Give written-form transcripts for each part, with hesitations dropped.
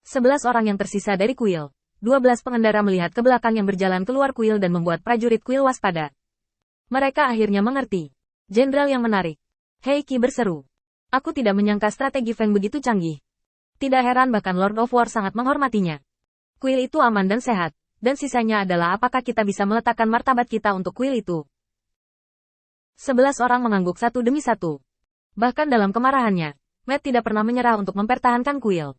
11 orang yang tersisa dari kuil. 12 pengendara melihat ke belakang yang berjalan keluar kuil dan membuat prajurit kuil waspada. Mereka akhirnya mengerti. Jenderal yang menarik. Hei Qi berseru. Aku tidak menyangka strategi Feng begitu canggih. Tidak heran bahkan Lord of War sangat menghormatinya. Kuil itu aman dan sehat, dan sisanya adalah apakah kita bisa meletakkan martabat kita untuk kuil itu. 11 orang mengangguk satu demi satu. Bahkan dalam kemarahannya, Matt tidak pernah menyerah untuk mempertahankan kuil.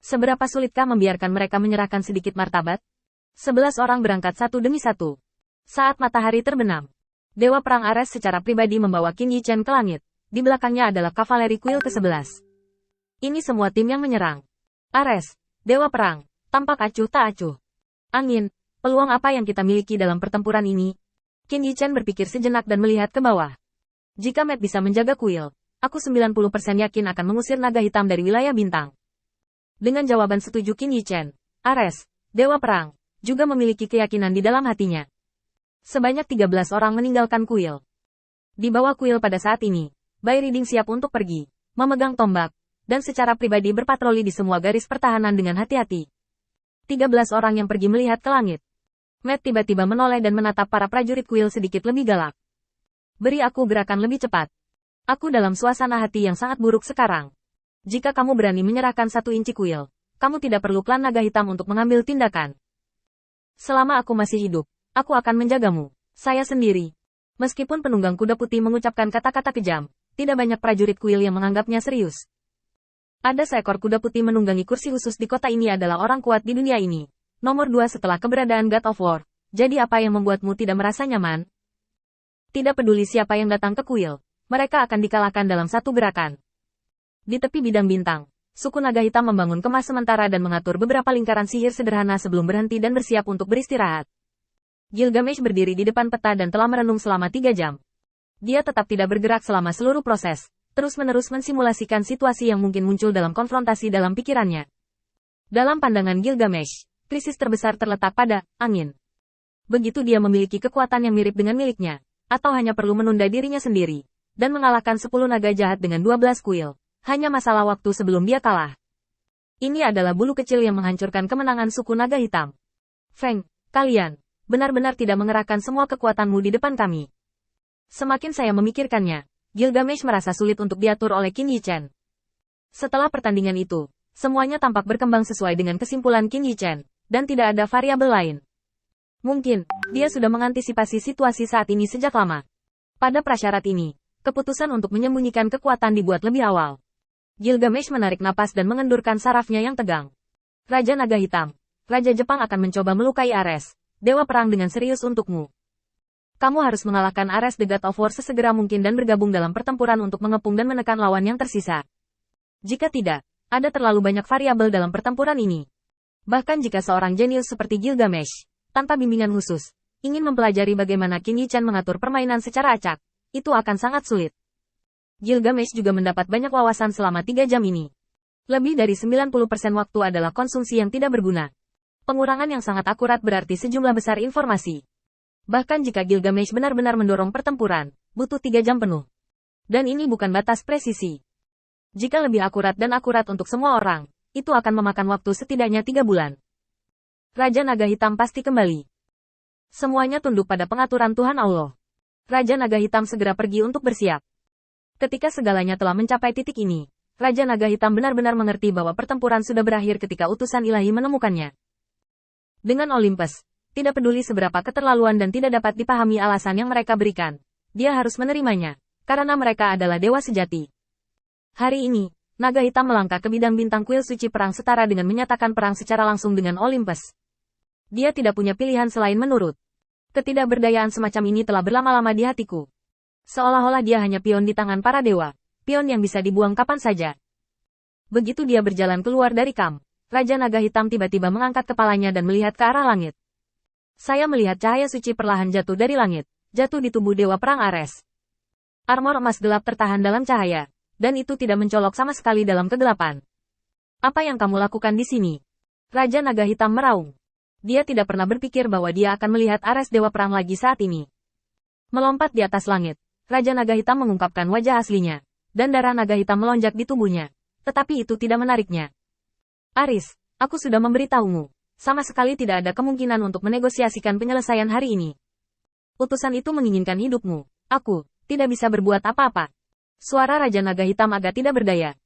Seberapa sulitkah membiarkan mereka menyerahkan sedikit martabat? 11 orang berangkat satu demi satu. Saat matahari terbenam, Dewa Perang Ares secara pribadi membawa Qin Yichen ke langit. Di belakangnya adalah kavaleri kuil ke-11. Ini semua tim yang menyerang. Ares, Dewa Perang, tampak acuh tak acuh. Angin, peluang apa yang kita miliki dalam pertempuran ini? Qin Yichen berpikir sejenak dan melihat ke bawah. Jika Matt bisa menjaga kuil, aku 90% yakin akan mengusir naga hitam dari wilayah bintang. Dengan jawaban setuju Qin Yichen, Ares, Dewa Perang, juga memiliki keyakinan di dalam hatinya. Sebanyak 13 orang meninggalkan kuil. Di bawah kuil pada saat ini, Bai Riding siap untuk pergi, memegang tombak, dan secara pribadi berpatroli di semua garis pertahanan dengan hati-hati. 13 orang yang pergi melihat ke langit. Matt tiba-tiba menoleh dan menatap para prajurit kuil sedikit lebih galak. Beri aku gerakan lebih cepat. Aku dalam suasana hati yang sangat buruk sekarang. Jika kamu berani menyerahkan 1 inci kuil, kamu tidak perlu klan naga hitam untuk mengambil tindakan. Selama aku masih hidup, aku akan menjagamu, saya sendiri. Meskipun penunggang kuda putih mengucapkan kata-kata kejam, tidak banyak prajurit kuil yang menganggapnya serius. Ada seekor kuda putih menunggangi kursi khusus di kota ini adalah orang kuat di dunia ini. Nomor 2 setelah keberadaan God of War. Jadi apa yang membuatmu tidak merasa nyaman? Tidak peduli siapa yang datang ke kuil, mereka akan dikalahkan dalam satu gerakan. Di tepi bidang bintang, suku naga hitam membangun kemas sementara dan mengatur beberapa lingkaran sihir sederhana sebelum berhenti dan bersiap untuk beristirahat. Gilgamesh berdiri di depan peta dan telah merenung selama 3 jam. Dia tetap tidak bergerak selama seluruh proses, terus-menerus mensimulasikan situasi yang mungkin muncul dalam konfrontasi dalam pikirannya. Dalam pandangan Gilgamesh, krisis terbesar terletak pada angin. Begitu dia memiliki kekuatan yang mirip dengan miliknya, atau hanya perlu menunda dirinya sendiri, dan mengalahkan 10 naga jahat dengan 12 kuil. Hanya masalah waktu sebelum dia kalah. Ini adalah bulu kecil yang menghancurkan kemenangan suku naga hitam. Feng, kalian benar-benar tidak mengerahkan semua kekuatanmu di depan kami. Semakin saya memikirkannya, Gilgamesh merasa sulit untuk diatur oleh Qin Yichen. Setelah pertandingan itu, semuanya tampak berkembang sesuai dengan kesimpulan Qin Yichen, dan tidak ada variabel lain. Mungkin, dia sudah mengantisipasi situasi saat ini sejak lama. Pada prasyarat ini, keputusan untuk menyembunyikan kekuatan dibuat lebih awal. Gilgamesh menarik napas dan mengendurkan sarafnya yang tegang. Raja Naga Hitam, Raja Jepang akan mencoba melukai Ares, Dewa Perang dengan serius untukmu. Kamu harus mengalahkan Ares the God of War sesegera mungkin dan bergabung dalam pertempuran untuk mengepung dan menekan lawan yang tersisa. Jika tidak, ada terlalu banyak variabel dalam pertempuran ini. Bahkan jika seorang jenius seperti Gilgamesh, tanpa bimbingan khusus, ingin mempelajari bagaimana Qin Yichen mengatur permainan secara acak, itu akan sangat sulit. Gilgamesh juga mendapat banyak wawasan selama 3 jam ini. Lebih dari 90% waktu adalah konsumsi yang tidak berguna. Pengurangan yang sangat akurat berarti sejumlah besar informasi. Bahkan jika Gilgamesh benar-benar mendorong pertempuran, butuh 3 jam penuh. Dan ini bukan batas presisi. Jika lebih akurat dan akurat untuk semua orang, itu akan memakan waktu setidaknya 3 bulan. Raja Naga Hitam pasti kembali. Semuanya tunduk pada pengaturan Tuhan Allah. Raja Naga Hitam segera pergi untuk bersiap. Ketika segalanya telah mencapai titik ini, Raja Naga Hitam benar-benar mengerti bahwa pertempuran sudah berakhir ketika utusan ilahi menemukannya. Dengan Olympus, tidak peduli seberapa keterlaluan dan tidak dapat dipahami alasan yang mereka berikan, dia harus menerimanya, karena mereka adalah dewa sejati. Hari ini, Naga Hitam melangkah ke bidang bintang kuil suci perang setara dengan menyatakan perang secara langsung dengan Olympus. Dia tidak punya pilihan selain menurut. Ketidakberdayaan semacam ini telah berlama-lama di hatiku. Seolah-olah dia hanya pion di tangan para dewa, pion yang bisa dibuang kapan saja. Begitu dia berjalan keluar dari kamp, Raja Naga Hitam tiba-tiba mengangkat kepalanya dan melihat ke arah langit. Saya melihat cahaya suci perlahan jatuh dari langit, jatuh di tubuh Dewa Perang Ares. Armor emas gelap tertahan dalam cahaya, dan itu tidak mencolok sama sekali dalam kegelapan. Apa yang kamu lakukan di sini? Raja Naga Hitam meraung. Dia tidak pernah berpikir bahwa dia akan melihat Ares Dewa Perang lagi saat ini. Melompat di atas langit, Raja Naga Hitam mengungkapkan wajah aslinya, dan darah naga hitam melonjak di tubuhnya. Tetapi itu tidak menariknya. Aris, Aku sudah memberitahumu. Sama sekali tidak ada kemungkinan untuk menegosiasikan penyelesaian hari ini. Utusan itu menginginkan hidupmu. Aku tidak bisa berbuat apa-apa. Suara Raja Naga Hitam agak tidak berdaya.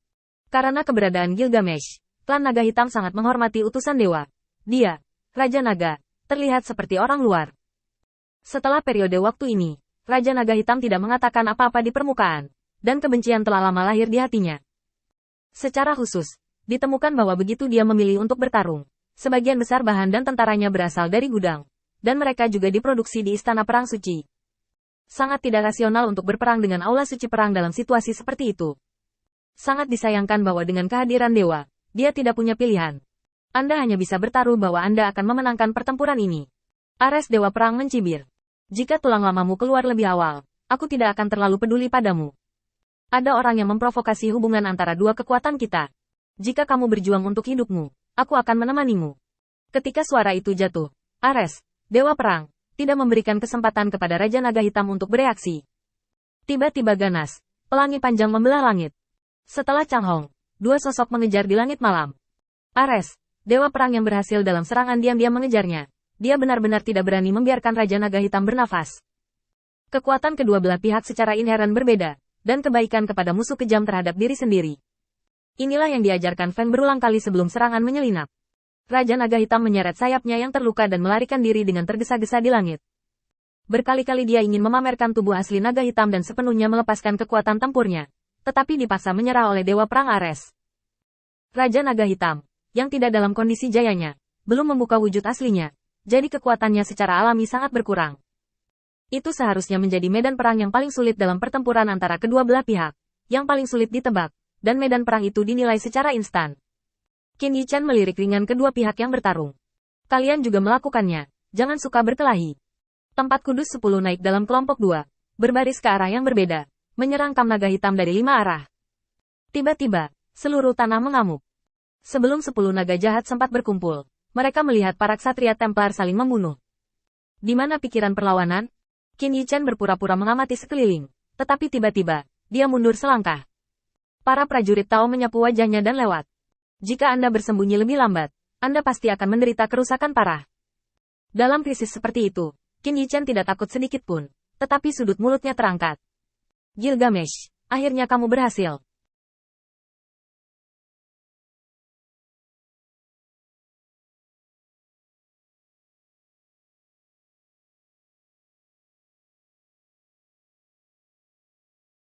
Karena keberadaan Gilgamesh, klan Naga Hitam sangat menghormati utusan dewa. Dia, Raja Naga, terlihat seperti orang luar. Setelah periode waktu ini, Raja Naga Hitam tidak mengatakan apa-apa di permukaan, dan kebencian telah lama lahir di hatinya. Secara khusus, ditemukan bahwa begitu dia memilih untuk bertarung, sebagian besar bahan dan tentaranya berasal dari gudang, dan mereka juga diproduksi di Istana Perang Suci. Sangat tidak rasional untuk berperang dengan aula suci perang dalam situasi seperti itu. Sangat disayangkan bahwa dengan kehadiran dewa, dia tidak punya pilihan. Anda hanya bisa bertaruh bahwa Anda akan memenangkan pertempuran ini. Ares Dewa Perang mencibir. Jika tulang lamamu keluar lebih awal, aku tidak akan terlalu peduli padamu. Ada orang yang memprovokasi hubungan antara dua kekuatan kita. Jika kamu berjuang untuk hidupmu, aku akan menemanimu. Ketika suara itu jatuh, Ares, Dewa Perang, tidak memberikan kesempatan kepada Raja Naga Hitam untuk bereaksi. Tiba-tiba ganas, pelangi panjang membelah langit. Setelah Changhong, dua sosok mengejar di langit malam. Ares, Dewa Perang yang berhasil dalam serangan diam-diam mengejarnya. Dia benar-benar tidak berani membiarkan Raja Naga Hitam bernafas. Kekuatan kedua belah pihak secara inheren berbeda, dan kebaikan kepada musuh kejam terhadap diri sendiri. Inilah yang diajarkan Feng berulang kali sebelum serangan menyelinap. Raja Naga Hitam menyeret sayapnya yang terluka dan melarikan diri dengan tergesa-gesa di langit. Berkali-kali dia ingin memamerkan tubuh asli Naga Hitam dan sepenuhnya melepaskan kekuatan tempurnya, tetapi dipaksa menyerah oleh Dewa Perang Ares. Raja Naga Hitam, yang tidak dalam kondisi jayanya, belum membuka wujud aslinya, jadi kekuatannya secara alami sangat berkurang. Itu seharusnya menjadi medan perang yang paling sulit dalam pertempuran antara kedua belah pihak, yang paling sulit ditebak, dan medan perang itu dinilai secara instan. Qin Yichan melirik ringan kedua pihak yang bertarung. Kalian juga melakukannya, jangan suka berkelahi. Tempat Kudus 10 naik dalam kelompok 2, berbaris ke arah yang berbeda, menyerang Kam Naga Hitam dari 5 arah. Tiba-tiba, seluruh tanah mengamuk. Sebelum 10 naga jahat sempat berkumpul, mereka melihat para ksatria Templar saling membunuh. Di mana pikiran perlawanan? Qin Yichan berpura-pura mengamati sekeliling, tetapi tiba-tiba, dia mundur selangkah. Para prajurit Tao menyapu wajahnya dan lewat. Jika Anda bersembunyi lebih lambat, Anda pasti akan menderita kerusakan parah. Dalam krisis seperti itu, Qin Yichan tidak takut sedikit pun, tetapi sudut mulutnya terangkat. Gilgamesh, akhirnya kamu berhasil.